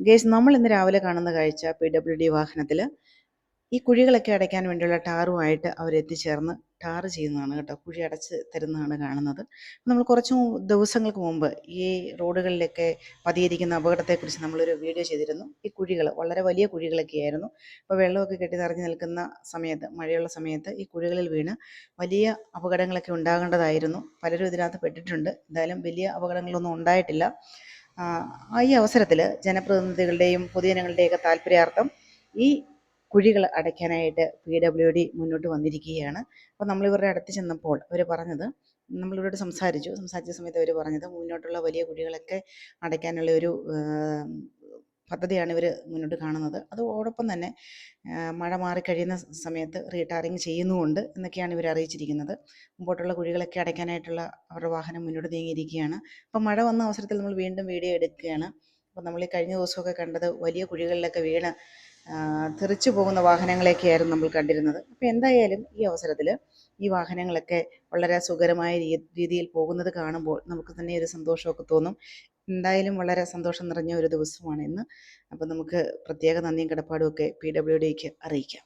Guys നമ്മൾ ഇന്ന് രാവിലെ കാണുന്ന കാഴ്ച PWD വാഹനത്തിൽ ഈ കുഴികളൊക്കെ അടയ്ക്കാൻ വേണ്ടിയുള്ള ടാറുമായിട്ട് അവരെത്തിച്ചേർന്ന് ടാർ ചെയ്യുന്നതാണ് കേട്ടോ. കുഴി അടച്ച് തരുന്നതാണ് കാണുന്നത്. നമ്മൾ കുറച്ച് ദിവസങ്ങൾക്ക് മുമ്പ് ഈ റോഡുകളിലൊക്കെ പതിയിരിക്കുന്ന അപകടത്തെക്കുറിച്ച് നമ്മളൊരു വീഡിയോ ചെയ്തിരുന്നു. ഈ കുഴികൾ വളരെ വലിയ കുഴികളൊക്കെ ആയിരുന്നു. അപ്പോൾ വെള്ളമൊക്കെ കെട്ടി നിറഞ്ഞു നിൽക്കുന്ന സമയത്ത്, മഴയുള്ള സമയത്ത് ഈ കുഴികളിൽ വീണ് വലിയ അപകടങ്ങളൊക്കെ ഉണ്ടാകേണ്ടതായിരുന്നു. പലരും ഇതിനകത്ത് പെട്ടിട്ടുണ്ട്. എന്തായാലും വലിയ അപകടങ്ങളൊന്നും ഉണ്ടായിട്ടില്ല. ഈ അവസരത്തിൽ ജനപ്രതിനിധികളുടെയും പൊതുജനങ്ങളുടെയൊക്കെ താല്പര്യാർത്ഥം ഈ കുഴികൾ അടയ്ക്കാനായിട്ട് PWD മുന്നോട്ട് വന്നിരിക്കുകയാണ്. അപ്പോൾ നമ്മളിവരുടെ അടുത്ത് ചെന്നപ്പോൾ അവർ പറഞ്ഞത്, നമ്മളിവരോട് സംസാരിച്ച സമയത്ത് അവർ പറഞ്ഞത് മുന്നോട്ടുള്ള വലിയ കുഴികളൊക്കെ അടയ്ക്കാനുള്ള ഒരു പദ്ധതിയാണ് ഇവർ മുന്നോട്ട് കാണുന്നത്. അതോടൊപ്പം തന്നെ മഴ മാറിക്കഴിയുന്ന സമയത്ത് റീടാറിങ് ചെയ്യുന്നുമുണ്ട് എന്നൊക്കെയാണ് ഇവർ അറിയിച്ചിരിക്കുന്നത്. മുമ്പോട്ടുള്ള കുഴികളൊക്കെ അടയ്ക്കാനായിട്ടുള്ള അവരുടെ വാഹനം മുന്നോട്ട് നീങ്ങിയിരിക്കുകയാണ്. അപ്പം മഴ വന്ന അവസരത്തിൽ നമ്മൾ വീണ്ടും വീഡിയോ എടുക്കുകയാണ്. അപ്പോൾ നമ്മൾ ഈ കഴിഞ്ഞ ദിവസമൊക്കെ കണ്ടത് വലിയ കുഴികളിലൊക്കെ വീണ് തെറിച്ചു പോകുന്ന വാഹനങ്ങളെയൊക്കെയായിരുന്നു നമ്മൾ കണ്ടിരുന്നത്. അപ്പോൾ എന്തായാലും ഈ അവസരത്തിൽ ഈ വാഹനങ്ങളൊക്കെ വളരെ സുഖകരമായ രീതിയിൽ പോകുന്നത് കാണുമ്പോൾ നമുക്ക് തന്നെ ഒരു സന്തോഷമൊക്കെ തോന്നും. എന്തായാലും വളരെ സന്തോഷം നിറഞ്ഞ ഒരു ദിവസമാണ് ഇന്ന്. അപ്പോൾ നമുക്ക് പ്രത്യേക നന്ദിയും കടപ്പാടും ഒക്കെ PWDക്ക് അറിയിക്കാം.